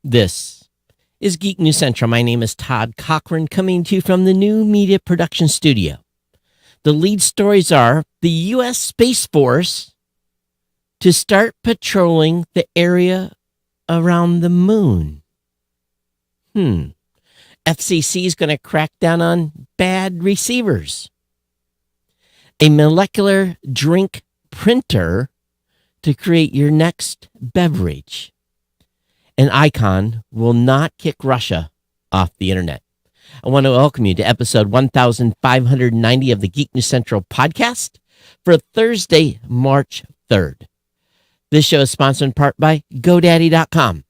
This is Geek News Central. My name is Todd Cochran, coming to you from the new media production studio. The lead stories are the U.S. Space Force to start patrolling the area around the moon. FCC is going to crack down on bad receivers. A molecular drink printer to create your next beverage. An icon will not kick Russia off the internet. I want to welcome you to episode 1590 of the Geek News Central podcast for Thursday, March 3rd. This show is sponsored in part by GoDaddy.com.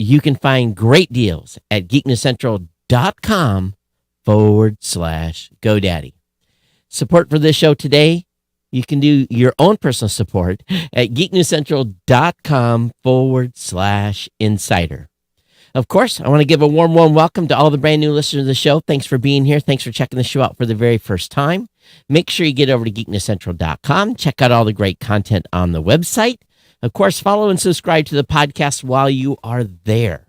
You can find great deals at geeknewscentral.com/GoDaddy. Support for this show today, you can do your own personal support at geeknewscentral.com/insider. Of course, I want to give a warm welcome to all the brand new listeners of the show. Thanks for being here. Thanks for checking the show out for the very first time. Make sure you get over to geeknewscentral.com. Check out all the great content on the website. Of course, follow and subscribe to the podcast while you are there.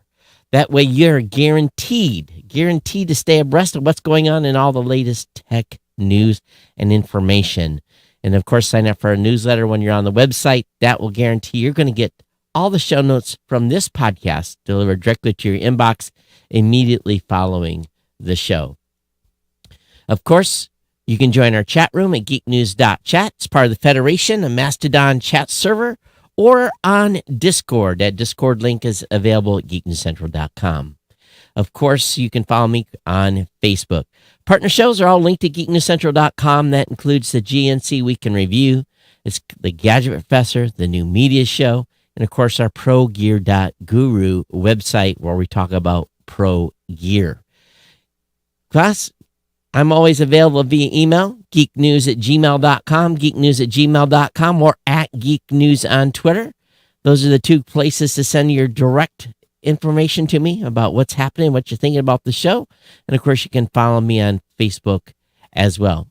That way you're guaranteed to stay abreast of what's going on in all the latest tech news and information. And of course, sign up for a newsletter when you're on the website. That will guarantee you're going to get all the show notes from this podcast delivered directly to your inbox immediately following the show. Of course, you can join our chat room at geeknews.chat. It's part of the Federation, a Mastodon chat server, or on Discord. That Discord link is available at geeknewscentral.com. Of course, you can follow me on Facebook. Partner shows are all linked at geeknewscentral.com. That includes the GNC Week in Review. It's the Gadget Professor, the New Media Show, and of course our ProGear.guru website where we talk about pro gear. Class, I'm always available via email, geeknews@gmail.com, geeknews@gmail.com, or at geeknews on Twitter. Those are the two places to send your direct information to me about what's happening, what you're thinking about the show. And of course, you can follow me on Facebook as well.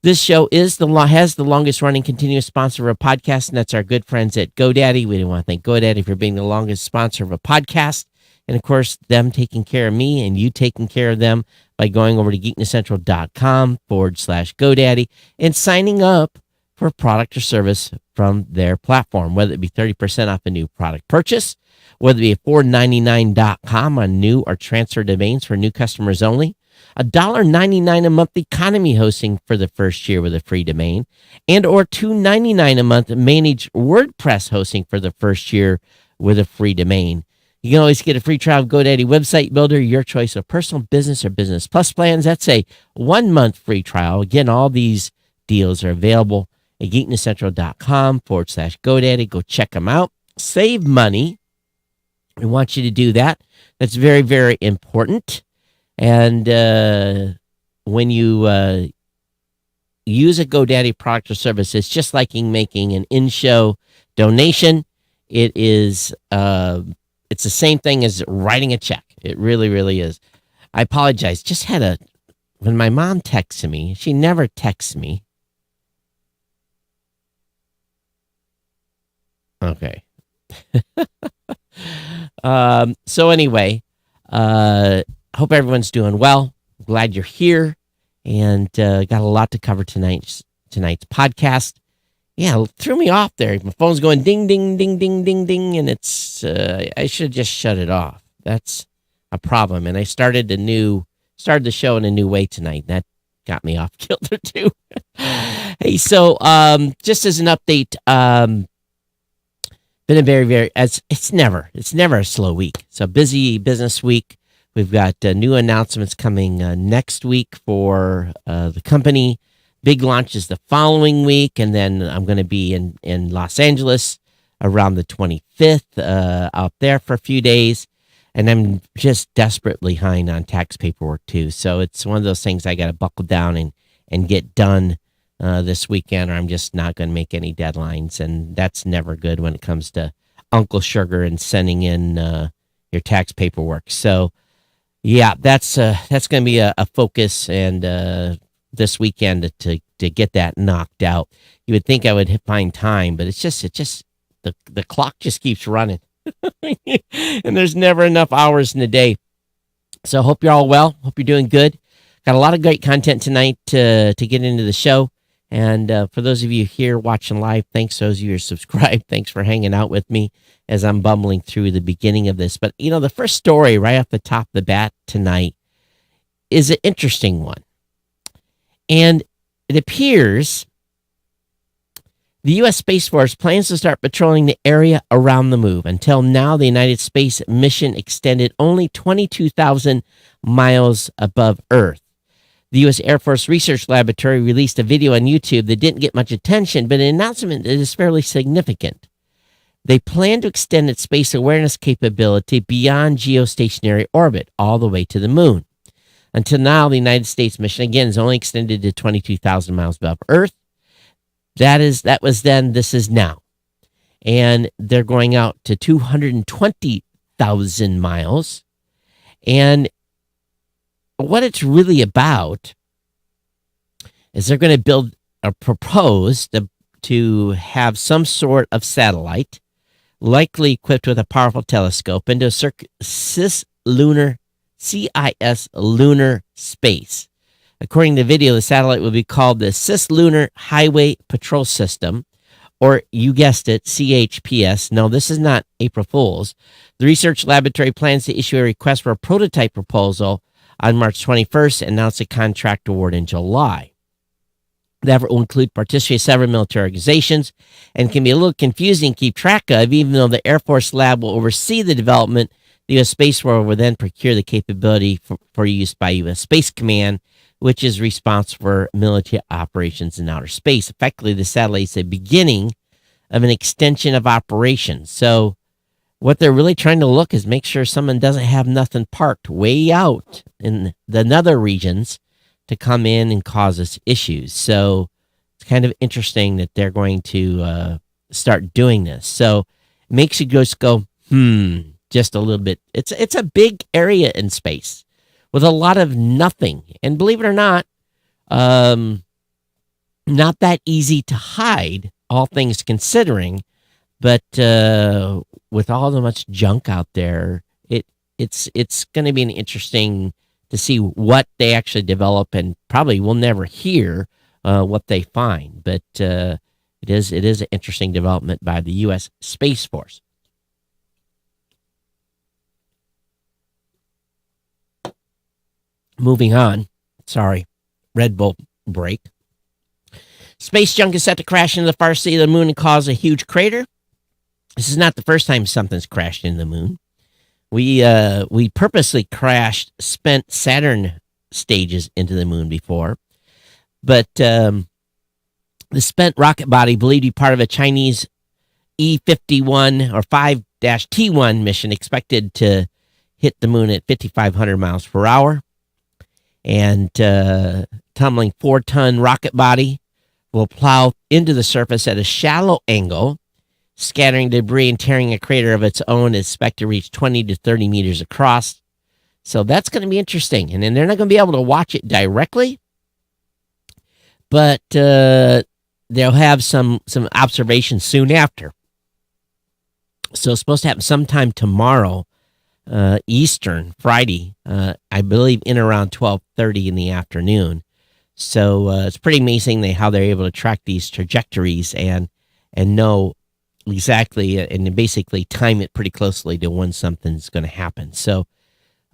This show has the longest running continuous sponsor of a podcast, and that's our good friends at GoDaddy. We want to thank GoDaddy for being the longest sponsor of a podcast. And of course, them taking care of me and you taking care of them by going over to geeknewscentral.com/GoDaddy and signing up for a product or service from their platform, whether it be 30% off a new product purchase, whether it be $4.99.com on new or transfer domains for new customers only, $1.99 a month economy hosting for the first year with a free domain, and or $2.99 a month managed WordPress hosting for the first year with a free domain. You can always get a free trial of GoDaddy Website Builder, your choice of personal, business, or business plus plans. That's a 1-month free trial. Again, all these deals are available at geeknewscentral.com/GoDaddy. Go check them out. Save money. We want you to do that. That's very, very important. And when you use a GoDaddy product or service, it's just like making an in-show donation. It is it's the same thing as writing a check. It really, really is. I apologize. Just when my mom texts me, she never texts me. Okay. So anyway, hope everyone's doing well. Glad you're here, and got a lot to cover tonight's podcast. Yeah, it threw me off there. My phone's going ding, ding, ding, ding, ding, ding, and it's I should just shut it off. That's a problem. And I started the show in a new way tonight. That got me off kilter too. Hey, so just as an update, been a very it's never a slow week. So busy business week. We've got new announcements coming next week for the company. Big launch is the following week, and then I'm going to be in Los Angeles around the 25th, out there for a few days, and I'm just desperately behind on tax paperwork too. So it's one of those things I got to buckle down and get done this weekend, or I'm just not going to make any deadlines, and that's never good when it comes to Uncle Sugar and sending in your tax paperwork. So yeah, that's going to be a focus and this weekend to get that knocked out. You would think I would find time, but it's just the clock just keeps running. And there's never enough hours in the day. So hope you're all well. Hope you're doing good. Got a lot of great content tonight to get into the show. And for those of you here watching live, thanks. Those of you who are subscribed, thanks for hanging out with me as I'm bumbling through the beginning of this. But, the first story right off the top of the bat tonight is an interesting one. And it appears the U.S. Space Force plans to start patrolling the area around the moon. Until now, the United Space mission extended only 22,000 miles above Earth. The U.S. Air Force Research Laboratory released a video on YouTube that didn't get much attention, but an announcement that is fairly significant. They plan to extend its space awareness capability beyond geostationary orbit, all the way to the moon. Until now, the United States mission, again, is only extended to 22,000 miles above Earth. That was then, this is now. And they're going out to 220,000 miles. And what it's really about is they're going to build or propose to have some sort of satellite, likely equipped with a powerful telescope, into a CIS lunar space. According to the video, the satellite will be called the CIS Lunar Highway Patrol System, or you guessed it, CHPS. No, this is not April Fool's. The research laboratory plans to issue a request for a prototype proposal on March 21st and announce a contract award in July. The effort will include participation of several military organizations and can be a little confusing to keep track of, even though the Air Force lab will oversee the development. The U.S. Space Force will then procure the capability for use by U.S. Space Command, which is responsible for military operations in outer space. Effectively, the satellite is the beginning of an extension of operations. So what they're really trying to look is make sure someone doesn't have nothing parked way out in the nether regions to come in and cause us issues. So it's kind of interesting that they're going to start doing this. So it makes you just go, just a little bit. It's a big area in space with a lot of nothing. And believe it or not that easy to hide, all things considering. But with all the much junk out there, it's going to be an interesting to see what they actually develop, and probably we'll never hear what they find. But it is an interesting development by the U.S. Space Force. Moving on. Sorry, Red Bull break. Space junk is set to crash into the far side of the moon and cause a huge crater. This is not the first time something's crashed into the moon. We purposely crashed spent Saturn stages into the moon before, but the spent rocket body believed to be part of a Chinese E-51 or 5-T1 mission expected to hit the moon at 5,500 miles per hour. And tumbling 4-ton rocket body will plow into the surface at a shallow angle, scattering debris and tearing a crater of its own, is expected to reach 20 to 30 meters across. So that's going to be interesting. And then they're not going to be able to watch it directly, but they'll have some observations soon after. So it's supposed to happen sometime tomorrow, Eastern, Friday, I believe in around 12:30 in the afternoon. So it's pretty amazing how they're able to track these trajectories and know exactly and basically time it pretty closely to when something's going to happen. So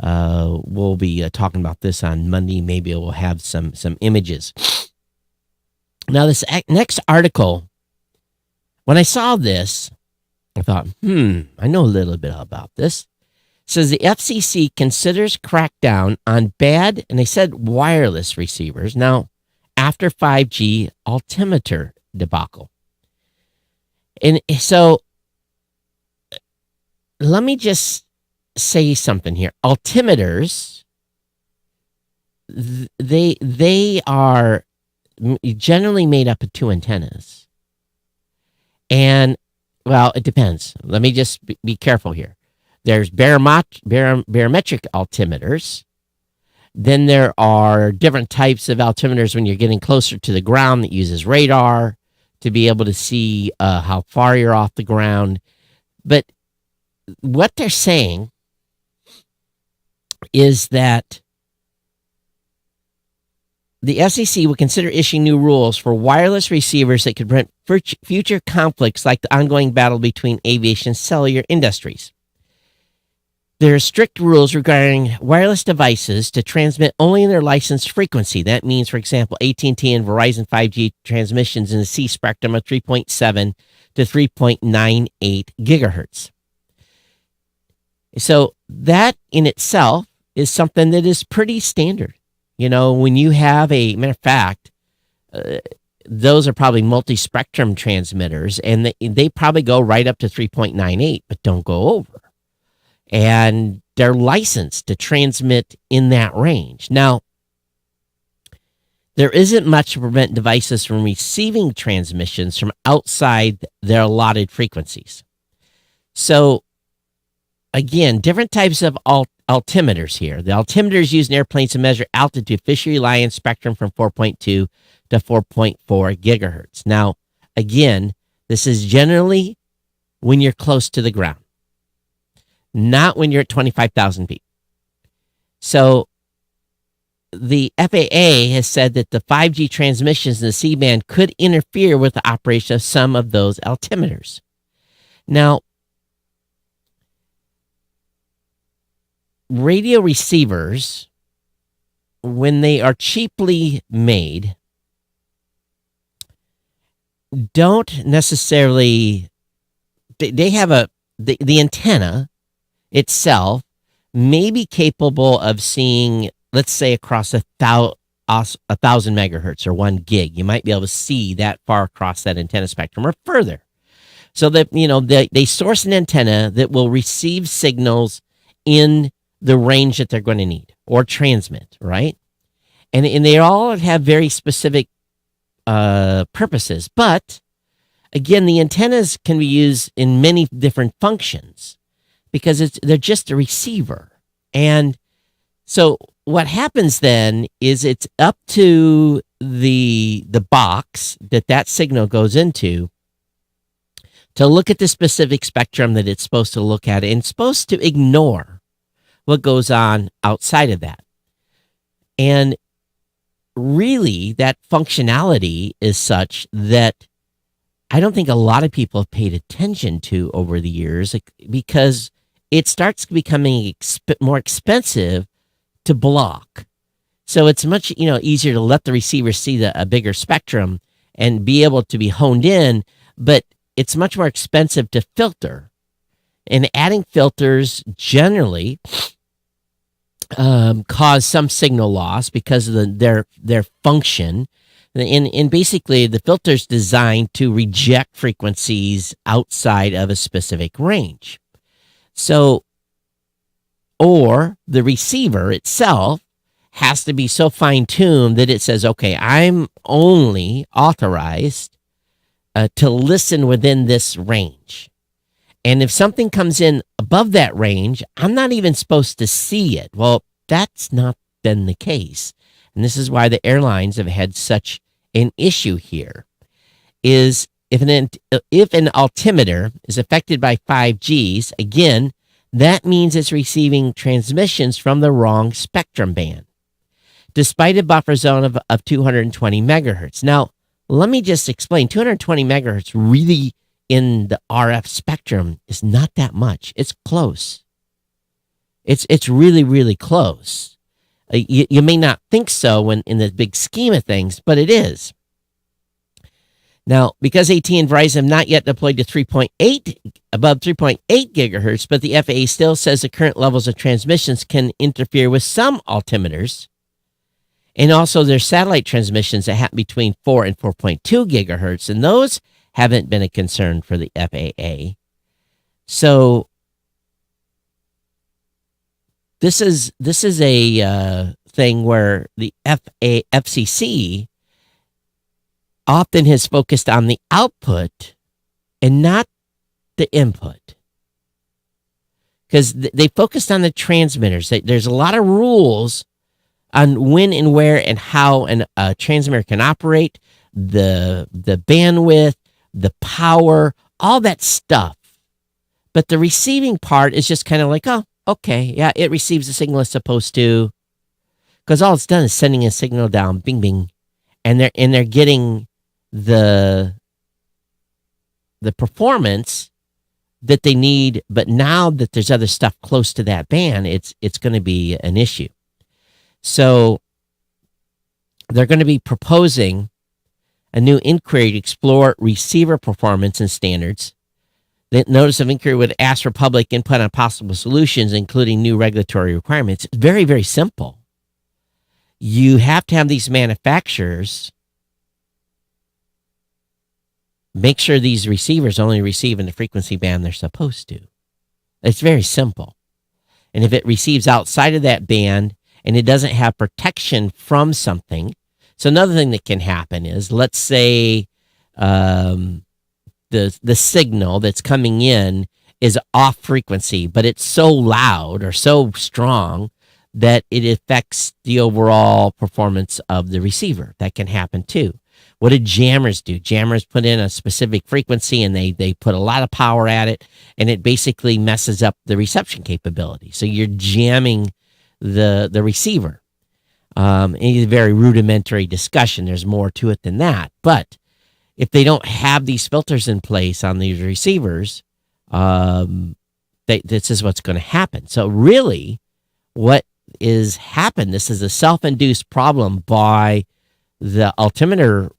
we'll be talking about this on Monday. Maybe we'll have some images. Now, this next article, when I saw this, I thought, I know a little bit about this. It says the FCC considers crackdown on bad, and they said wireless receivers. Now, after 5G altimeter debacle. And so let me just say something here. Altimeters, they are generally made up of two antennas. And, well, it depends. Let me just be careful here. There's barometric altimeters. Then there are different types of altimeters when you're getting closer to the ground that uses radar to be able to see how far you're off the ground. But what they're saying is that the FCC will consider issuing new rules for wireless receivers that could prevent future conflicts like the ongoing battle between aviation and cellular industries. There are strict rules regarding wireless devices to transmit only in their licensed frequency. That means, for example, AT&T and Verizon 5G transmissions in the C spectrum of 3.7 to 3.98 gigahertz. So that in itself is something that is pretty standard. You know, when you have matter of fact, those are probably multi-spectrum transmitters, and they probably go right up to 3.98, but don't go over. And they're licensed to transmit in that range. Now, there isn't much to prevent devices from receiving transmissions from outside their allotted frequencies. So, again, different types of altimeters here. The altimeters used in airplanes to measure altitude fishy rely on spectrum from 4.2 to 4.4 gigahertz. Now, again, this is generally when you're close to the ground, not when you're at 25,000 feet. So the FAA has said that the 5G transmissions in the C-band could interfere with the operation of some of those altimeters. Now, radio receivers, when they are cheaply made, don't necessarily, they have the antenna itself may be capable of seeing, let's say, across 1,000 megahertz or 1 gig. You might be able to see that far across that antenna spectrum or further. So that, you know, they source an antenna that will receive signals in the range that they're going to need or transmit, right? And they all have very specific purposes. But again, the antennas can be used in many different functions because they're just a receiver. And so what happens then is it's up to the box that signal goes into to look at the specific spectrum that it's supposed to look at and supposed to ignore what goes on outside of that. And really, that functionality is such that I don't think a lot of people have paid attention to over the years because it starts becoming more expensive to block. So it's much easier to let the receiver see a bigger spectrum and be able to be honed in, but it's much more expensive to filter. And adding filters generally cause some signal loss because of their function. And basically, the filter's designed to reject frequencies outside of a specific range. So, or the receiver itself has to be so fine-tuned that it says, okay, I'm only authorized to listen within this range. And if something comes in above that range, I'm not even supposed to see it. Well, that's not been the case. And this is why the airlines have had such an issue here, is if an altimeter is affected by 5Gs, again, that means it's receiving transmissions from the wrong spectrum band, despite a buffer zone of 220 megahertz. Now, let me just explain. 220 megahertz really in the RF spectrum is not that much. It's close. It's really, really close. You may not think so when in the big scheme of things, but it is. Now, because AT&T and Verizon have not yet deployed to above 3.8 gigahertz, but the FAA still says the current levels of transmissions can interfere with some altimeters, and also there's satellite transmissions that happen between 4 and 4.2 gigahertz, and those haven't been a concern for the FAA. So this is a thing where the FCC often has focused on the output and not the input, because they focused on the transmitters. There's a lot of rules on when and where and how a transmitter can operate, the bandwidth, the power, all that stuff. But the receiving part is just kind of like, oh, okay, yeah, it receives the signal it's supposed to, because all it's done is sending a signal down, bing, bing, and they're getting the performance that they need. But now that there's other stuff close to that band, it's going to be an issue. So they're going to be proposing a new inquiry to explore receiver performance and standards. The notice of inquiry would ask for public input on possible solutions, including new regulatory requirements. It's very, very simple. You have to have these manufacturers make sure these receivers only receive in the frequency band they're supposed to. It's very simple. And if it receives outside of that band and it doesn't have protection from something, so another thing that can happen is, let's say the signal that's coming in is off frequency, but it's so loud or so strong that it affects the overall performance of the receiver. That can happen too. What did jammers do? Jammers put in a specific frequency and they put a lot of power at it, and it basically messes up the reception capability. So you're jamming the receiver. It's a very rudimentary discussion. There's more to it than that. But if they don't have these filters in place on these receivers, this is what's going to happen. So really, what is happened, this is a self-induced problem by the altimeter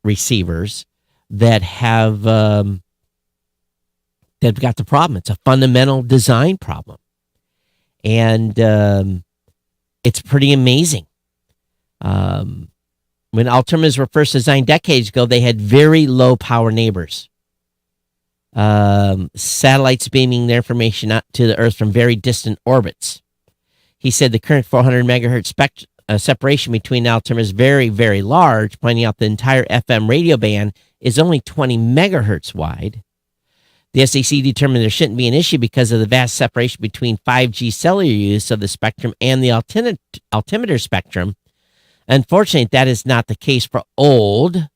receivers that have got the problem. It's a fundamental design problem. And it's pretty amazing. When altimeters were first designed decades ago, they had very low power neighbors. Satellites beaming their information out to the Earth from very distant orbits. He said the current 400 megahertz separation between altimeters is very, very large, pointing out the entire FM radio band is only 20 megahertz wide. The SEC determined there shouldn't be an issue because of the vast separation between 5G cellular use of the spectrum and the altimeter spectrum. Unfortunately, that is not the case for old,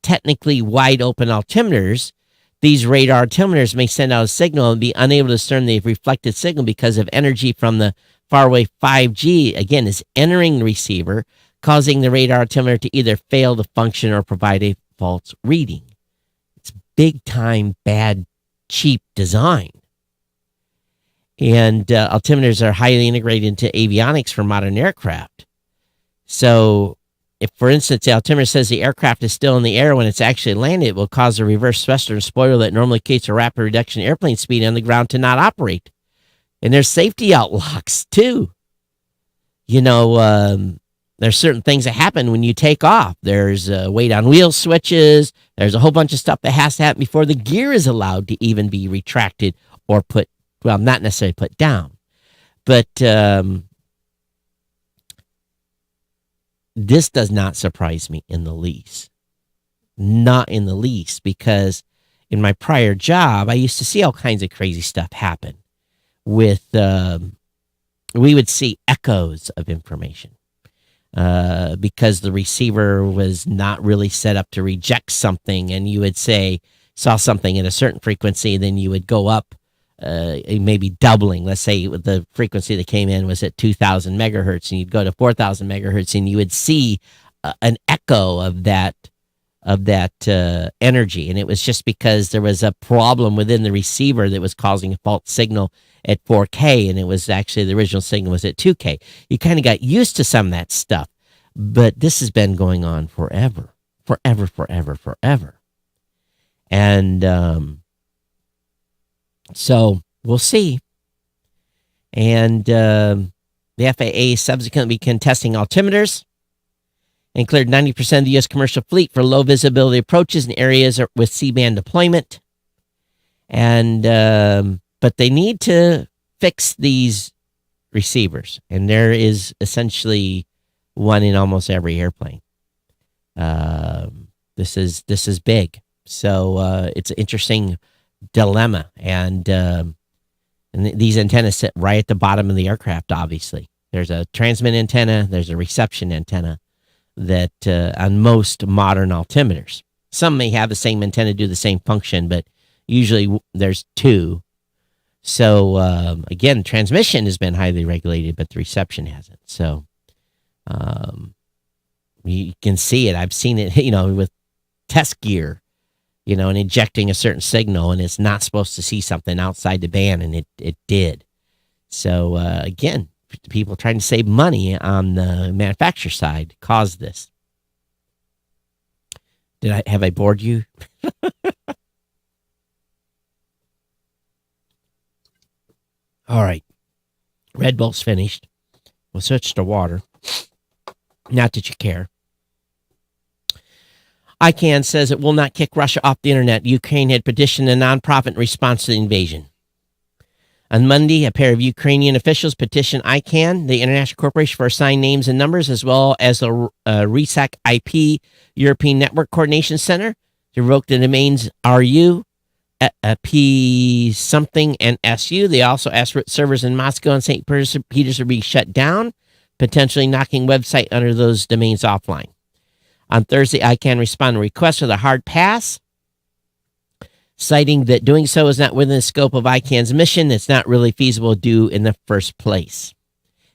technically wide open altimeters. These radar altimeters may send out a signal and be unable to discern the reflected signal because of energy from the faraway 5G, again, is entering the receiver, causing the radar altimeter to either fail to function or provide a false reading. It's big time bad, cheap design. And altimeters are highly integrated into avionics for modern aircraft. So if, for instance, the altimeter says the aircraft is still in the air when it's actually landed, it will cause a reverse thruster and spoiler that normally indicates a rapid reduction in airplane speed on the ground to not operate. And there's safety outlocks too. You know, there's certain things that happen when you take off. There's weight on wheel switches. There's a whole bunch of stuff that has to happen before the gear is allowed to even be retracted or put, well, not necessarily put down. But this does not surprise me in the least. Not in the least, because in my prior job, I used to see all kinds of crazy stuff happen. With we would see echoes of information because the receiver was not really set up to reject something, and you would saw something at a certain frequency, then you would go up maybe doubling. Let's say the frequency that came in was at 2,000 megahertz, and you'd go to 4,000 megahertz, and you would see an echo of that energy. And it was just because there was a problem within the receiver that was causing a false signal at 4K, and it was actually the original signal was at 2K. You kind of got used to some of that stuff, but this has been going on forever. And so we'll see. And the FAA subsequently began testing altimeters and cleared 90% of the U.S. commercial fleet for low visibility approaches in areas with C-band deployment. And but they need to fix these receivers, and there is essentially one in almost every airplane. This is big, so it's an interesting dilemma, and these antennas sit right at the bottom of the aircraft. Obviously, there's a transmit antenna, there's a reception antenna that on most modern altimeters. Some may have the same antenna do the same function, but usually there's two. So again, transmission has been highly regulated, but the reception hasn't. So you can see it. I've seen it, with test gear, and injecting a certain signal, and it's not supposed to see something outside the band, and it did. So again, people trying to save money on the manufacturer side caused this. Have I bored you? All right. Red Bull's finished. We'll switch to water. Not that you care. ICANN says it will not kick Russia off the internet. Ukraine had petitioned a nonprofit in response to the invasion. On Monday, a pair of Ukrainian officials petitioned ICANN, the International Corporation for Assigned Names and Numbers, as well as the RESAC IP European Network Coordination Center, to revoke the domains RU, P something, and SU. They also asked for servers in Moscow and St. Petersburg be shut down, potentially knocking website under those domains offline. On Thursday, ICANN responded to requests with a hard pass, citing that doing so is not within the scope of ICANN's mission. It's not really feasible to do in the first place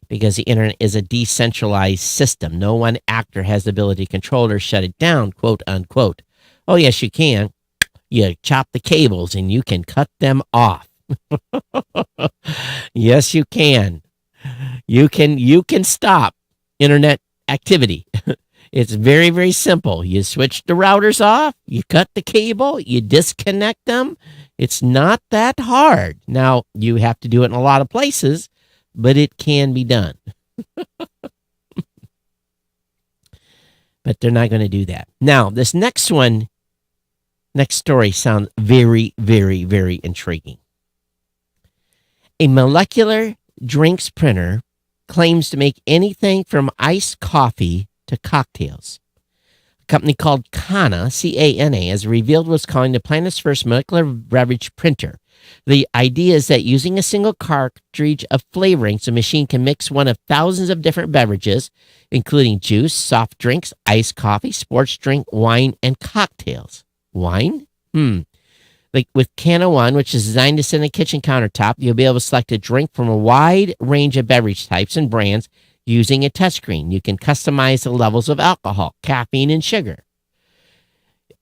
because the internet is a decentralized system. No one actor has the ability to control it or shut it down, quote unquote. Oh, yes, you can. You chop the cables and you can cut them off. Yes, you can. You can stop internet activity. It's very, very simple. You switch the routers off, you cut the cable, you disconnect them. It's not that hard. Now, you have to do it in a lot of places, but it can be done. But they're not going to do that. Now, this next story sounds very, very, very intriguing. A molecular drinks printer claims to make anything from iced coffee to cocktails. A company called Cana, C-A-N-A, has revealed what's calling the planet's first molecular beverage printer. The idea is that using a single cartridge of flavorings, the machine can mix one of thousands of different beverages, including juice, soft drinks, iced coffee, sports drink, wine, and cocktails. Wine? Like with Cana One, which is designed to sit on a kitchen countertop, you'll be able to select a drink from a wide range of beverage types and brands using a touchscreen. You can customize the levels of alcohol, caffeine, and sugar.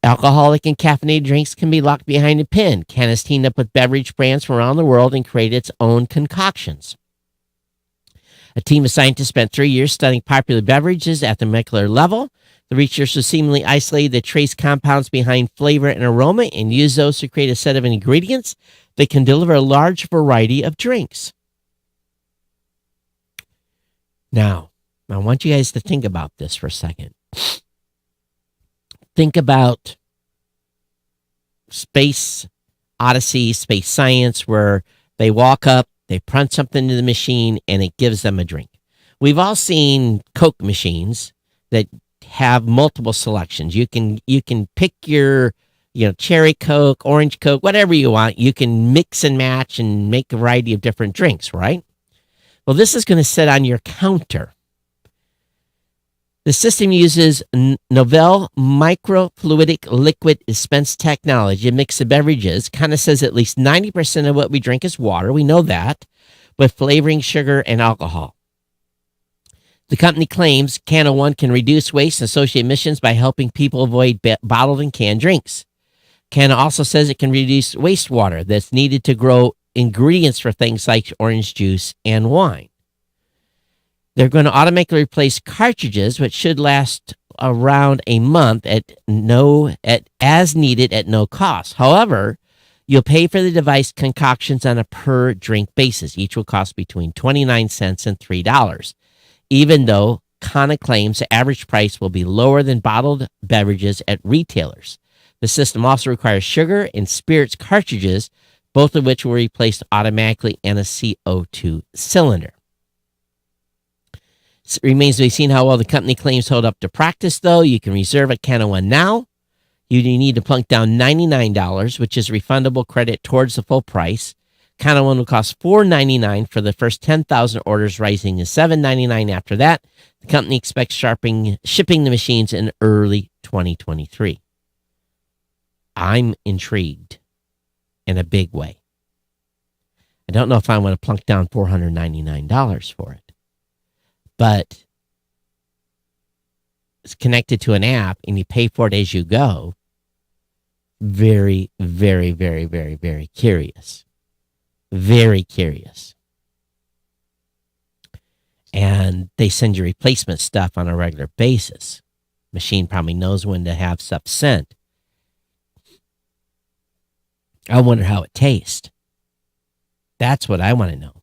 Alcoholic and caffeinated drinks can be locked behind a pin. Cana's teamed up with beverage brands from around the world and created its own concoctions. A team of scientists spent 3 years studying popular beverages at the molecular level. The researchers seemingly isolated the trace compounds behind flavor and aroma and used those to create a set of ingredients that can deliver a large variety of drinks. Now, I want you guys to think about this for a second. Think about Space Odyssey, Space Science, where they walk up, they punch something into the machine, and it gives them a drink. We've all seen Coke machines that have multiple selections. You can pick your, cherry Coke, orange Coke, whatever you want. You can mix and match and make a variety of different drinks, right? Well, this is going to sit on your counter. The system uses novel microfluidic liquid dispense technology to mix the beverages. Kind of says at least 90% of what we drink is water. We know that, with flavoring, sugar, and alcohol. The company claims Cana One can reduce waste and associated emissions by helping people avoid bottled and canned drinks. Cana also says it can reduce wastewater that's needed to grow ingredients for things like orange juice and wine. They're going to automatically replace cartridges, which should last around a month as needed at no cost. However, you'll pay for the device concoctions on a per drink basis. Each will cost between 29 cents and $3. Even though Cana claims the average price will be lower than bottled beverages at retailers. The system also requires sugar and spirits cartridges, both of which will be replaced automatically in a CO2 cylinder. It remains to be seen how well the company claims hold up to practice, though. You can reserve a Cana One now. You need to plunk down $99, which is refundable credit towards the full price. Cana One will cost $4.99 for the first 10,000 orders, rising to $7.99 after that. The company expects shipping the machines in early 2023. I'm intrigued in a big way. I don't know if I want to plunk down $499 for it. But it's connected to an app and you pay for it as you go. Very, very, very, very, very curious. Very curious. And they send you replacement stuff on a regular basis. Machine probably knows when to have stuff sent. I wonder how it tastes. That's what I want to know.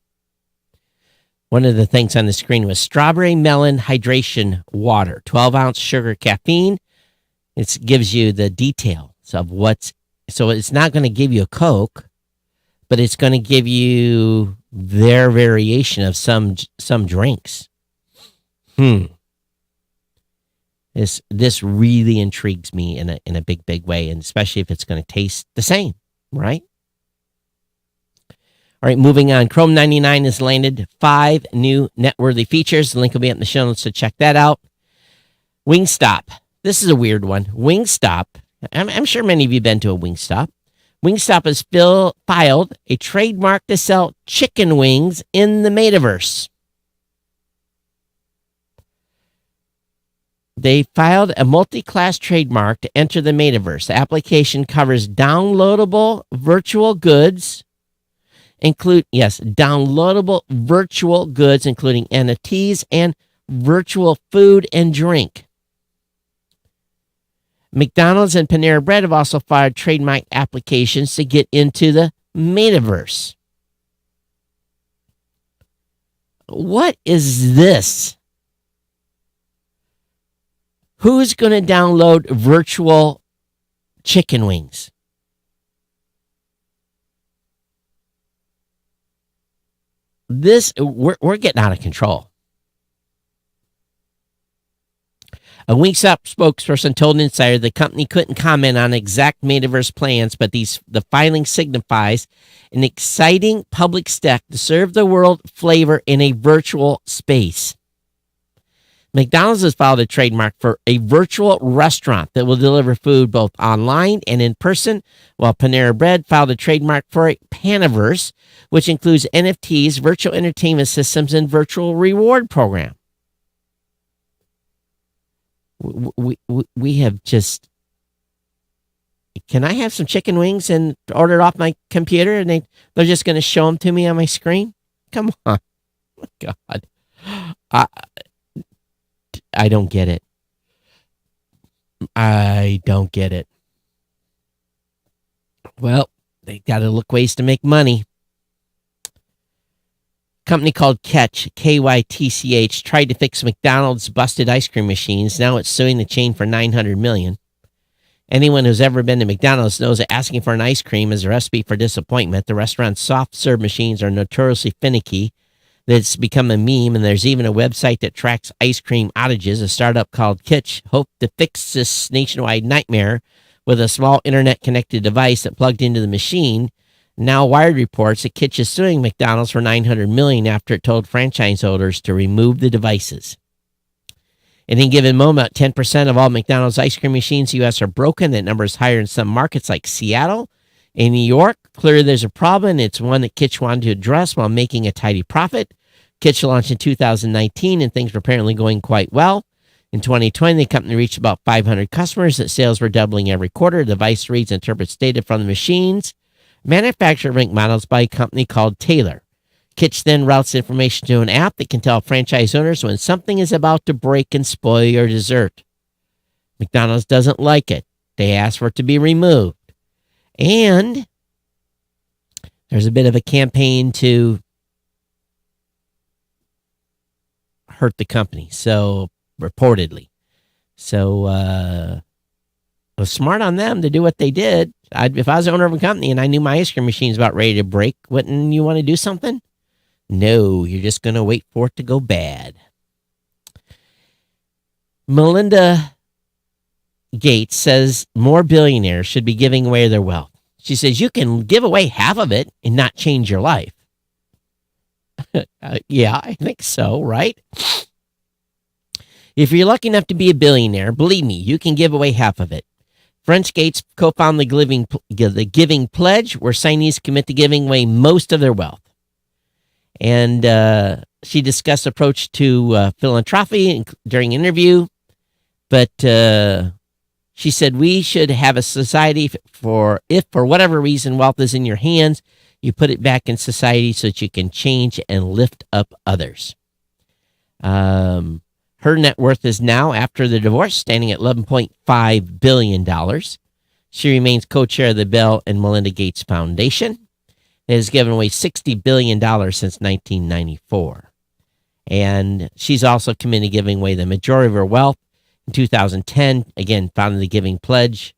One of the things on the screen was strawberry melon hydration water, 12-ounce sugar caffeine. It gives you the details of what's, so it's not going to give you a Coke, but it's going to give you their variation of some drinks. This really intrigues me in a big way, and especially if it's going to taste the same, right? All right, moving on. Chrome 99 has landed 5 new net-worthy features. The link will be in the show notes, so check that out. Wingstop. This is a weird one. Wingstop. I'm sure many of you have been to a Wingstop. Wingstop has filed a trademark to sell chicken wings in the metaverse. They filed a multi-class trademark to enter the metaverse. The application covers downloadable virtual goods, downloadable virtual goods, including NFTs and virtual food and drink. McDonald's and Panera Bread have also filed trademark applications to get into the metaverse. What is this? Who's going to download virtual chicken wings? We're getting out of control. A Wingstop spokesperson told Insider the company couldn't comment on exact metaverse plans, but the filing signifies an exciting public step to serve the world flavor in a virtual space. McDonald's has filed a trademark for a virtual restaurant that will deliver food both online and in person, while Panera Bread filed a trademark for a Panaverse, which includes NFTs, virtual entertainment systems, and virtual reward program. We have just... Can I have some chicken wings and order it off my computer, and they're just going to show them to me on my screen? Come on. Oh, God. I don't get it. I don't get it. Well, they got to look ways to make money. Company called Ketch, Kytch, tried to fix McDonald's busted ice cream machines. Now it's suing the chain for $900 million. Anyone who's ever been to McDonald's knows that asking for an ice cream is a recipe for disappointment. The restaurant's soft serve machines are notoriously finicky. That's become a meme, and there's even a website that tracks ice cream outages. A startup called Kitch hoped to fix this nationwide nightmare with a small internet-connected device that plugged into the machine. Now Wired reports that Kitch is suing McDonald's for $900 million after it told franchise holders to remove the devices. At any given moment, 10% of all McDonald's ice cream machines in the U.S. are broken. That number is higher in some markets like Seattle and New York. Clearly, there's a problem, and it's one that Kitch wanted to address while making a tidy profit. Kitch launched in 2019, and things were apparently going quite well. In 2020, the company reached about 500 customers. That sales were doubling every quarter. The device reads and interprets data from the machines. Manufactured of models by a company called Taylor. Kitch then routes information to an app that can tell franchise owners when something is about to break and spoil your dessert. McDonald's doesn't like it. They ask for it to be removed. And there's a bit of a campaign to hurt the company, so reportedly. So it was smart on them to do what they did. If I was the owner of a company and I knew my ice cream machine was about ready to break, wouldn't you want to do something? No, you're just going to wait for it to go bad. Melinda Gates says more billionaires should be giving away their wealth. She says you can give away half of it and not change your life. Yeah, I think so, right? If you're lucky enough to be a billionaire, believe me, you can give away half of it. French Gates co-founded the Giving Pledge, where signees commit to giving away most of their wealth. And she discussed approach to philanthropy during an interview. But she said, we should have a society if for whatever reason wealth is in your hands, you put it back in society so that you can change and lift up others. Her net worth is now, after the divorce, standing at $11.5 billion. She remains co-chair of the Bill and Melinda Gates Foundation. It has given away $60 billion since 1994. And she's also committed to giving away the majority of her wealth. In 2010, again, founded the Giving Pledge.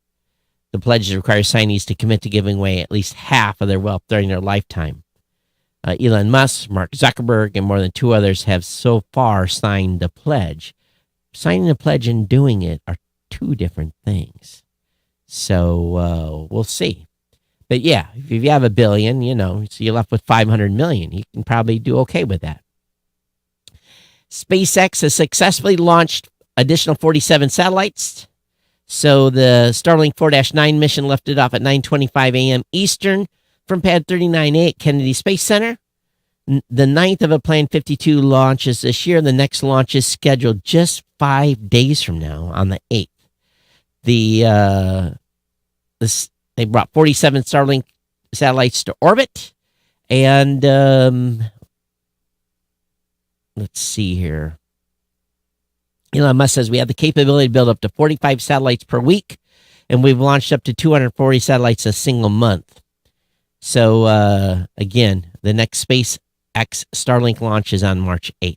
The pledge requires signees to commit to giving away at least half of their wealth during their lifetime. Elon Musk, Mark Zuckerberg, and more than 2 others have so far signed the pledge. Signing the pledge and doing it are 2 different things. So we'll see. But yeah, if you have $1 billion, so you're left with $500 million, you can probably do okay with that. SpaceX has successfully launched additional 47 satellites. So the Starlink 4-9 mission lifted off at 9:25 a.m. Eastern from Pad 39A at Kennedy Space Center. The 9th of a planned 52 launches this year. The next launch is scheduled just 5 days from now on the 8th. They brought 47 Starlink satellites to orbit. And let's see here. Elon Musk says we have the capability to build up to 45 satellites per week, and we've launched up to 240 satellites a single month. So, again, the next SpaceX Starlink launch is on March 8th,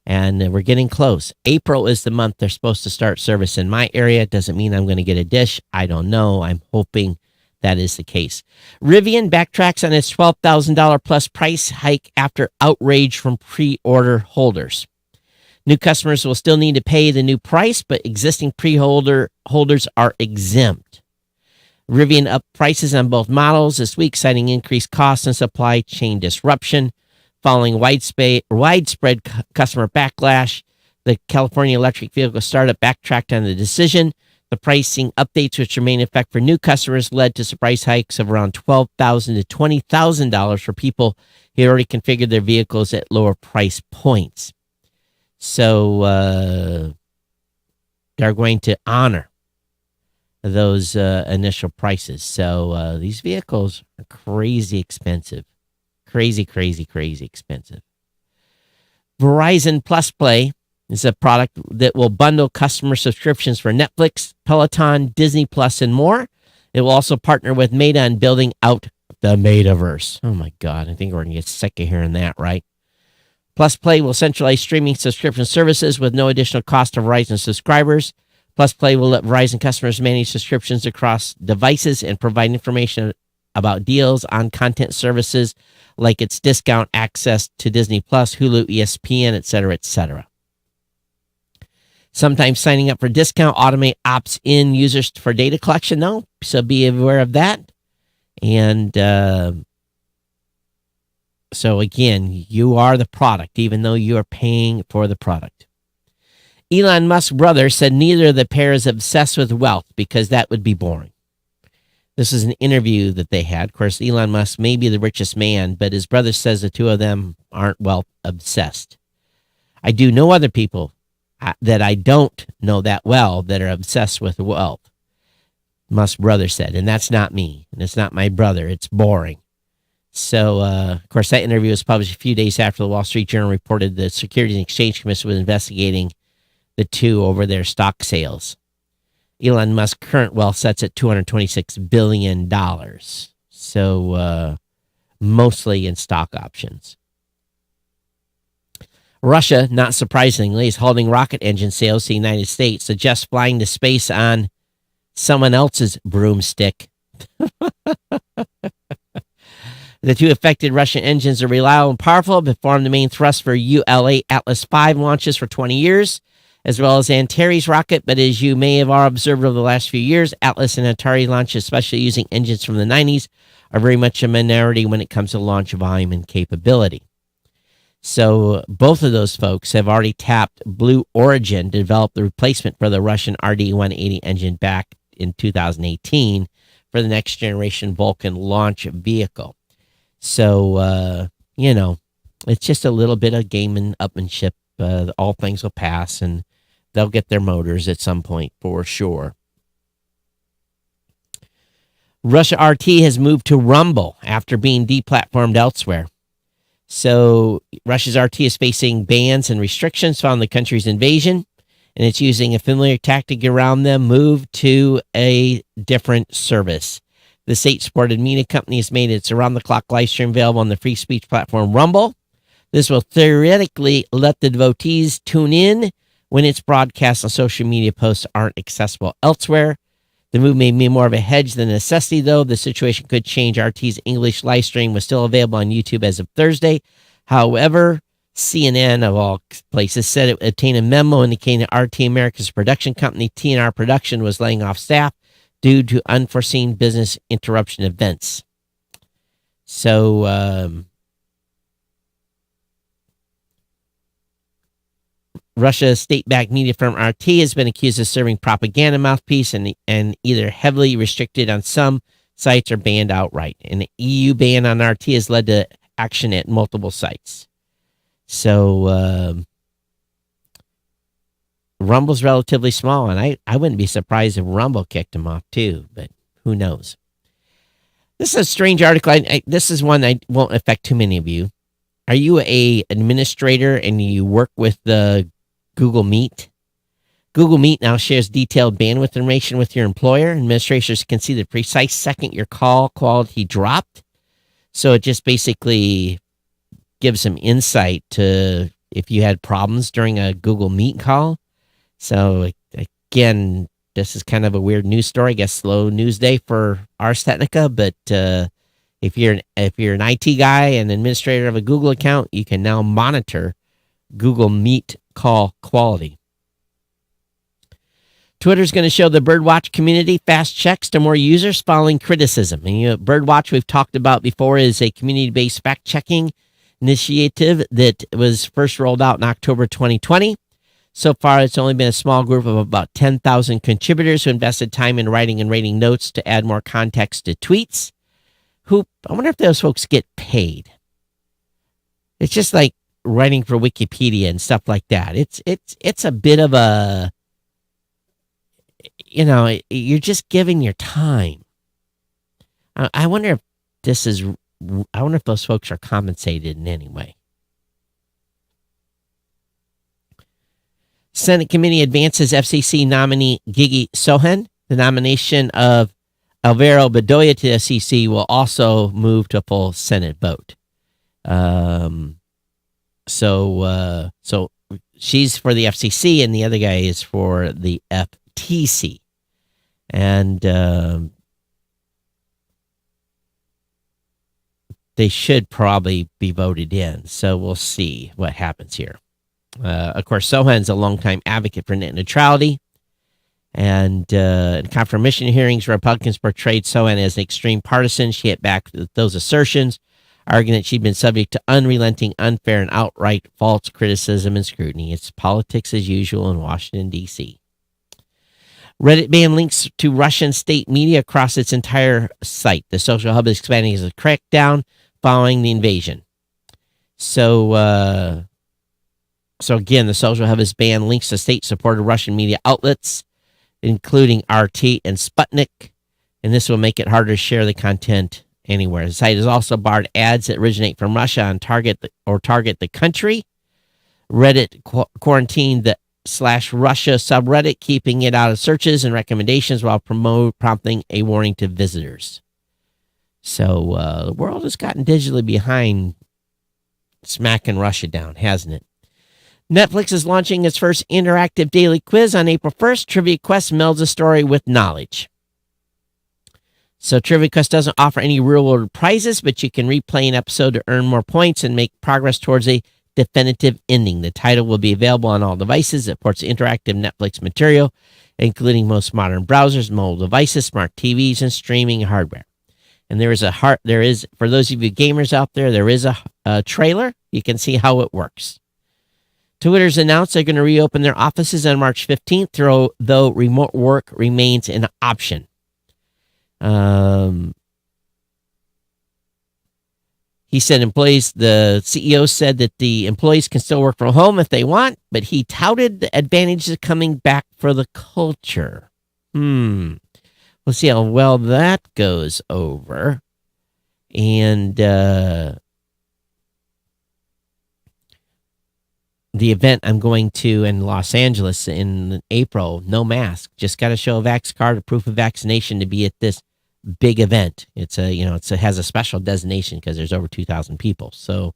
and we're getting close. April is the month they're supposed to start service in my area. It doesn't mean I'm going to get a dish. I don't know. I'm hoping that is the case. Rivian backtracks on its $12,000 plus price hike after outrage from pre-order holders. New customers will still need to pay the new price, but existing holders are exempt. Rivian upped prices on both models this week, citing increased costs and supply chain disruption. Following widespread customer backlash, the California electric vehicle startup backtracked on the decision. The pricing updates, which remain in effect for new customers, led to price hikes of around $12,000 to $20,000 for people who already configured their vehicles at lower price points. So they're going to honor those initial prices. So these vehicles are crazy expensive. Crazy expensive. Verizon Plus Play is a product that will bundle customer subscriptions for Netflix, Peloton, Disney Plus, and more. It will also partner with Meta in building out the metaverse. Oh my God, I think we're going to get sick of hearing that, right? Plus Play will centralize streaming subscription services with no additional cost to Verizon subscribers. Plus Play will let Verizon customers manage subscriptions across devices and provide information about deals on content services like its discount access to Disney Plus, Hulu, ESPN, etc., etc. Sometimes signing up for discount automate opts in users for data collection, though, so be aware of that. And so again, you are the product, even though you are paying for the product. Elon Musk's brother said neither of the pair is obsessed with wealth because that would be boring. This is an interview that they had. Of course, Elon Musk may be the richest man, but his brother says the 2 of them aren't wealth obsessed. I do know other people that I don't know that well that are obsessed with wealth, Musk's brother said, and that's not me, and it's not my brother. It's boring. So, of course, that interview was published a few days after the Wall Street Journal reported the Securities and Exchange Commission was investigating the 2 over their stock sales. Elon Musk's current wealth sets at $226 billion. So, mostly in stock options. Russia, not surprisingly, is holding rocket engine sales to the United States, suggests flying to space on someone else's broomstick. The 2 affected Russian engines are reliable and powerful, but form the main thrust for ULA Atlas V launches for 20 years, as well as Antares rocket. But as you may have all observed over the last few years, Atlas and Antares launches, especially using engines from the 90s, are very much a minority when it comes to launch volume and capability. So both of those folks have already tapped Blue Origin to develop the replacement for the Russian RD-180 engine back in 2018 for the next generation Vulcan launch vehicle. So, It's just a little bit of gaming upmanship. All things will pass, and they'll get their motors at some point for sure. Russia RT has moved to Rumble after being deplatformed elsewhere. So Russia's RT is facing bans and restrictions following the country's invasion, and it's using a familiar tactic around them, move to a different service. The state-supported media company has made its around-the-clock live stream available on the free speech platform Rumble. This will theoretically let the devotees tune in when its broadcasts and social media posts aren't accessible elsewhere. The move may be more of a hedge than a necessity, though. The situation could change. RT's English live stream was still available on YouTube as of Thursday. However, CNN, of all places, said it obtained a memo indicating that RT America's production company, TNR Production, was laying off staff due to unforeseen business interruption events. So, Russia's state-backed media firm RT has been accused of serving propaganda mouthpiece and either heavily restricted on some sites or banned outright. An EU ban on RT has led to action at multiple sites. So Rumble's relatively small, and I wouldn't be surprised if Rumble kicked him off too, but who knows? This is a strange article. This is one that won't affect too many of you. Are you an administrator and you work with the Google Meet? Google Meet now shares detailed bandwidth information with your employer. Administrators can see the precise second your call quality dropped. So it just basically gives some insight to if you had problems during a Google Meet call. So again, this is kind of a weird news story. I guess slow news day for Ars Technica, but if you're an IT guy and administrator of a Google account, you can now monitor Google Meet call quality. Twitter's going to show the Birdwatch community fast checks to more users following criticism. And, Birdwatch, we've talked about before, is a community-based fact-checking initiative that was first rolled out in October 2020. So far, it's only been a small group of about 10,000 contributors who invested time in writing and rating notes to add more context to tweets. I wonder if those folks get paid. It's just like writing for Wikipedia and stuff like that. It's a bit of a, you're just giving your time. I wonder if those folks are compensated in any way. Senate committee advances FCC nominee Gigi Sohan. The nomination of Alvaro Bedoya to the FCC will also move to a full Senate vote. So she's for the FCC and the other guy is for the FTC. And they should probably be voted in. So we'll see what happens here. Of course, Sohan's a longtime advocate for net neutrality. And in confirmation hearings, Republicans portrayed Sohan as an extreme partisan. She hit back with those assertions, arguing that she'd been subject to unrelenting, unfair, and outright false criticism and scrutiny. It's politics as usual in Washington, D.C. Reddit banned links to Russian state media across its entire site. The social hub is expanding as a crackdown following the invasion. So again, the social hub has banned links to state-supported Russian media outlets, including RT and Sputnik, and this will make it harder to share the content anywhere. The site has also barred ads that originate from Russia and target the country. Reddit quarantined the /Russia subreddit, keeping it out of searches and recommendations while prompting a warning to visitors. So the world has gotten digitally behind smacking Russia down, hasn't it? Netflix is launching its first interactive daily quiz on April 1st. Trivia Quest melds a story with knowledge. So Trivia Quest doesn't offer any real-world prizes, but you can replay an episode to earn more points and make progress towards a definitive ending. The title will be available on all devices. It ports interactive Netflix material, including most modern browsers, mobile devices, smart TVs, and streaming hardware. And there is for those of you gamers out there, there is a trailer. You can see how it works. Twitter's announced they're going to reopen their offices on March 15th, though remote work remains an option. He said the CEO said that the employees can still work from home if they want, but he touted the advantages of coming back for the culture. We'll see how well that goes over. And the event I'm going to in Los Angeles in April, no mask, just got to show a vax card or proof of vaccination to be at this big event. It has a special designation because there's over 2,000 people. So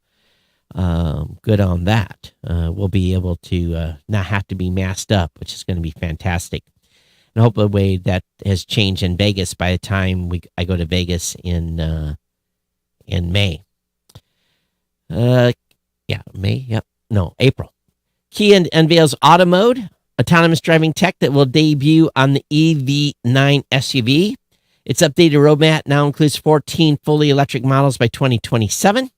good on that. We'll be able to not have to be masked up, which is going to be fantastic. And hopefully the way that has changed in Vegas by the time I go to Vegas in May. May. Yep. No, April. Kia unveils Auto Mode, autonomous driving tech that will debut on the EV9 SUV. Its updated roadmap now includes 14 fully electric models by 2027.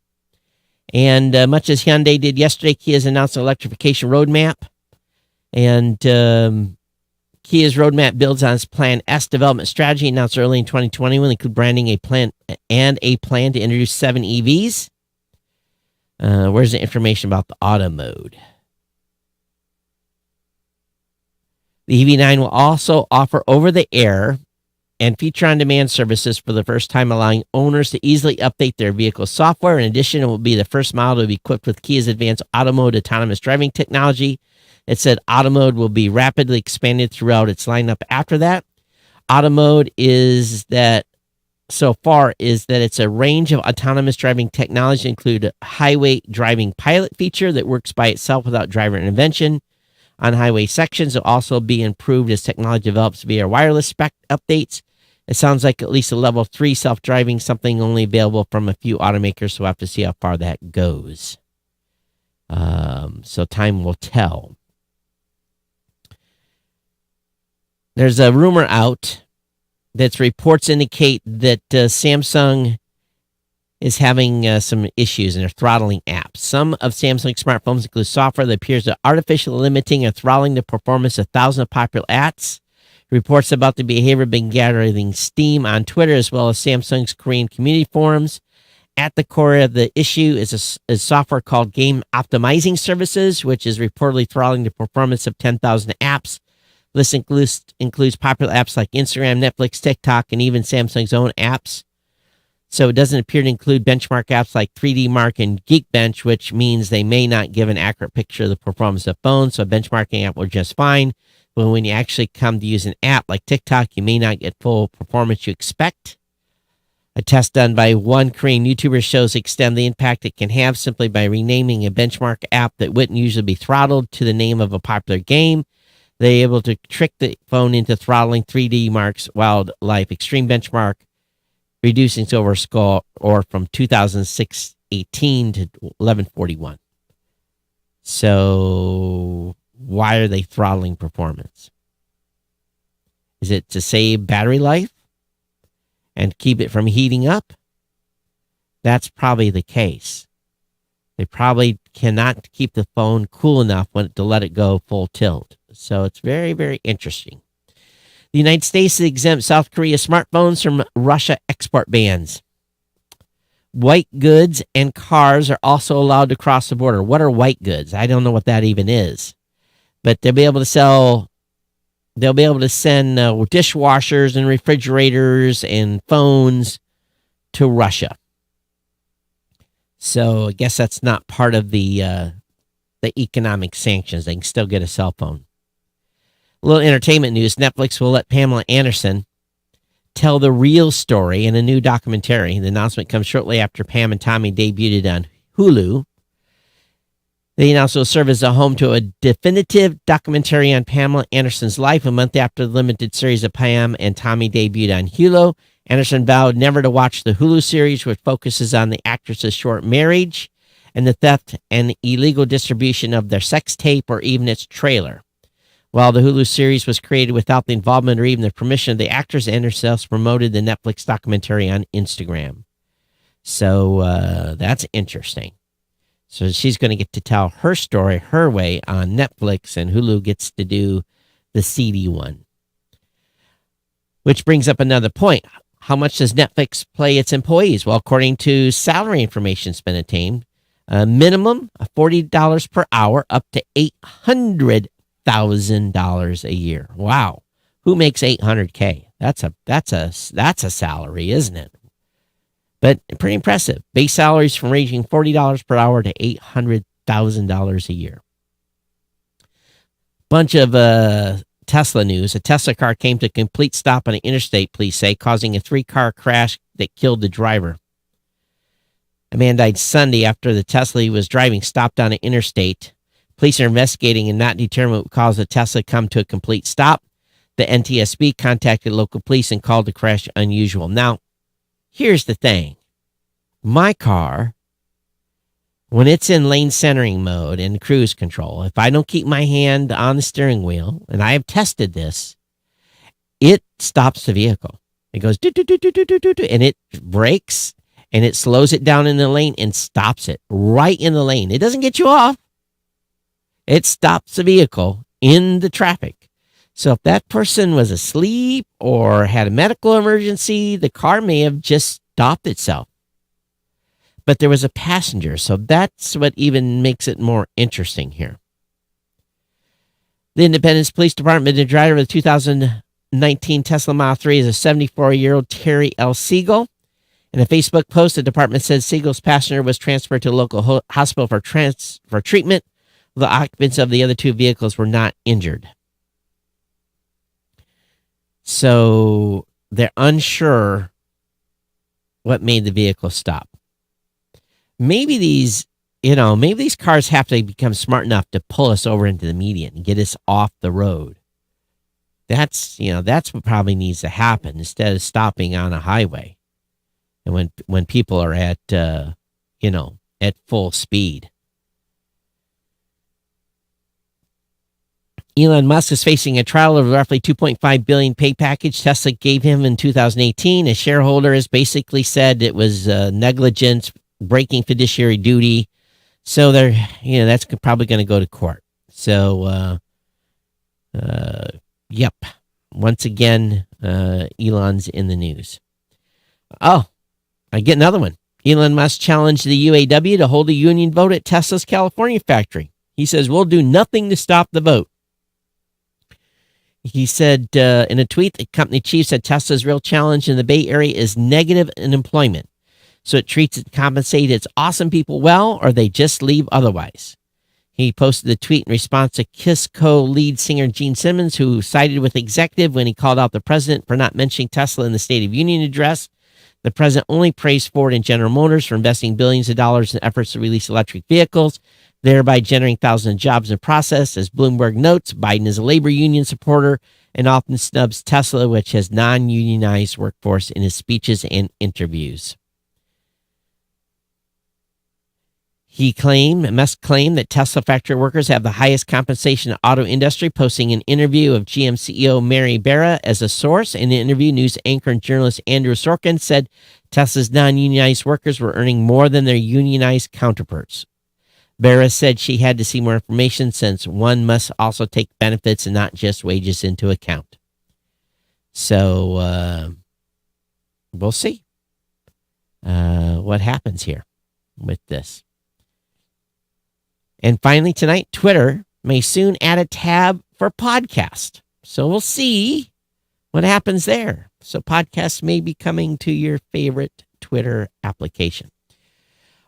And much as Hyundai did yesterday, Kia's announced an electrification roadmap. And Kia's roadmap builds on its Plan S development strategy announced early in 2021, include branding a plan to introduce 7 EVs. Where's the information about the Auto Mode? The EV9 will also offer over-the-air and feature-on-demand services for the first time, allowing owners to easily update their vehicle software. In addition, it will be the first model to be equipped with Kia's advanced Auto Mode autonomous driving technology. It said Auto Mode will be rapidly expanded throughout its lineup after that. Auto Mode is that it's a range of autonomous driving technology, include a highway driving pilot feature that works by itself without driver intervention on highway sections. It will also be improved as technology develops via wireless spec updates. It sounds like at least a level 3 self-driving, something only available from a few automakers, so we'll have to see how far that goes. So time will tell. There's a rumor out that reports indicate that Samsung is having some issues and they're throttling apps. Some of Samsung's smartphones include software that appears to artificially limiting or throttling the performance of thousands of popular apps. Reports about the behavior have been gathering steam on Twitter as well as Samsung's Korean community forums. At the core of the issue is a software called Game Optimizing Services, which is reportedly throttling the performance of 10,000 apps. This includes popular apps like Instagram, Netflix, TikTok, and even Samsung's own apps. So it doesn't appear to include benchmark apps like 3D Mark and Geekbench, which means they may not give an accurate picture of the performance of phones. So a benchmarking app will just fine. But when you actually come to use an app like TikTok, you may not get full performance you expect. A test done by one Korean YouTuber shows extend the impact it can have simply by renaming a benchmark app that wouldn't usually be throttled to the name of a popular game. They're able to trick the phone into throttling 3D Mark's Wildlife Extreme Benchmark, reducing its overall score from 2018 to 1141. So why are they throttling performance? Is it to save battery life and keep it from heating up? That's probably the case. They probably cannot keep the phone cool enough to let it go full tilt. So it's very, very interesting. The United States exempts South Korea smartphones from Russia export bans. White goods and cars are also allowed to cross the border. What are white goods? I don't know what that even is. But they'll be able to send dishwashers and refrigerators and phones to Russia. So I guess that's not part of the economic sanctions. They can still get a cell phone. A little entertainment news. Netflix will let Pamela Anderson tell the real story in a new documentary. The announcement comes shortly after Pam and Tommy debuted on Hulu. They announced it will serve as a home to a definitive documentary on Pamela Anderson's life a month after the limited series of Pam and Tommy debuted on Hulu. Anderson vowed never to watch the Hulu series, which focuses on the actress's short marriage and the theft and illegal distribution of their sex tape or even its trailer. While the Hulu series was created without the involvement or even the permission of the actors, Anderson promoted the Netflix documentary on Instagram. So that's interesting. So she's going to get to tell her story her way on Netflix, and Hulu gets to do the seedy one. Which brings up another point. How much does Netflix pay its employees? Well, according to salary information has been obtained, a minimum of $40 per hour up to $800,000 a year. Wow. Who makes $800K? That's a salary, isn't it? But pretty impressive. Base salaries from ranging $40 per hour to $800,000 a year. Bunch of Tesla news. A Tesla car came to a complete stop on an interstate, police say, causing a 3-car crash that killed the driver. A man died Sunday after the Tesla he was driving stopped on an interstate. Police are investigating and not determined what caused the Tesla to come to a complete stop. The NTSB contacted local police and called the crash unusual. Now, here's the thing. My car, when it's in lane centering mode and cruise control, if I don't keep my hand on the steering wheel, and I have tested this, it stops the vehicle. It goes do, do, do, do, do, do, do, and it brakes and it slows it down in the lane and stops it right in the lane. It doesn't get you off. It stops the vehicle in the traffic. So if that person was asleep or had a medical emergency, the car may have just stopped itself. But there was a passenger, so that's what even makes it more interesting here. The Independence Police Department, the driver of the 2019 Tesla Model 3 is a 74-year-old Terry L. Siegel. In a Facebook post, the department said Siegel's passenger was transferred to a local hospital for treatment. The occupants of the other 2 vehicles were not injured. So they're unsure what made the vehicle stop. Maybe these cars have to become smart enough to pull us over into the median and get us off the road. That's what probably needs to happen instead of stopping on a highway. And when people are at full speed. Elon Musk is facing a trial of roughly $2.5 billion pay package Tesla gave him in 2018. A shareholder has basically said it was negligence, breaking fiduciary duty. So that's probably going to go to court. So, yep. Once again, Elon's in the news. Oh, I get another one. Elon Musk challenged the UAW to hold a union vote at Tesla's California factory. He says, we'll do nothing to stop the vote. He said in a tweet, the company chief said Tesla's real challenge in the Bay Area is negative unemployment. So it treats and compensates its awesome people well, or they just leave otherwise. He posted the tweet in response to Kiss Co. lead singer Gene Simmons, who sided with the executive when he called out the president for not mentioning Tesla in the State of Union address. The president only praised Ford and General Motors for investing billions of dollars in efforts to release electric vehicles, thereby generating thousands of jobs in the process. As Bloomberg notes, Biden is a labor union supporter and often snubs Tesla, which has non-unionized workforce, in his speeches and interviews. Musk claimed that Tesla factory workers have the highest compensation in the auto industry, posting an interview of GM CEO Mary Barra as a source. In the interview, news anchor and journalist Andrew Sorkin said Tesla's non-unionized workers were earning more than their unionized counterparts. Barra said she had to see more information since one must also take benefits and not just wages into account. So we'll see what happens here with this. And finally tonight, Twitter may soon add a tab for podcast. So we'll see what happens there. So podcasts may be coming to your favorite Twitter application.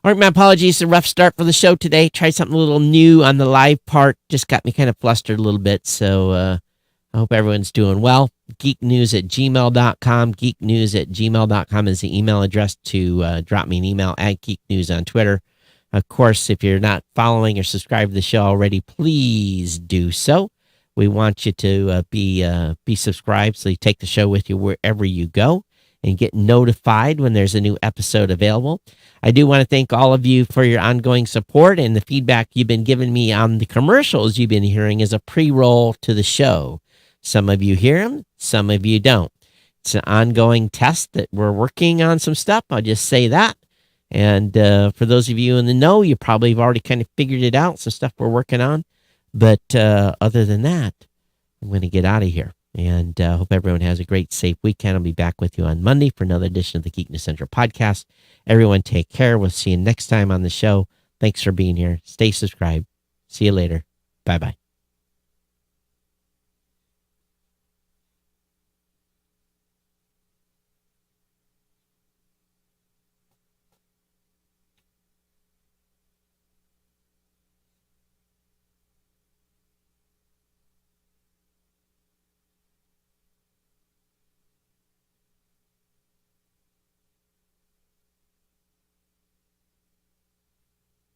All right, my apologies. A rough start for the show today. Tried something a little new on the live part. Just got me kind of flustered a little bit. So I hope everyone's doing well. geeknews@gmail.com. geeknews@gmail.com is the email address to drop me an email at geeknews on Twitter. Of course, if you're not following or subscribed to the show already, please do so. We want you to be subscribed so you take the show with you wherever you go and get notified when there's a new episode available. I do want to thank all of you for your ongoing support and the feedback you've been giving me on the commercials you've been hearing as a pre-roll to the show. Some of you hear them, some of you don't. It's an ongoing test that we're working on some stuff. I'll just say that. And for those of you in the know, you probably have already kind of figured it out, some stuff we're working on. But other than that, I'm going to get out of here. And hope everyone has a great, safe weekend. I'll be back with you on Monday for another edition of the Geekness Central podcast. Everyone take care. We'll see you next time on the show. Thanks for being here. Stay subscribed. See you later. Bye-bye.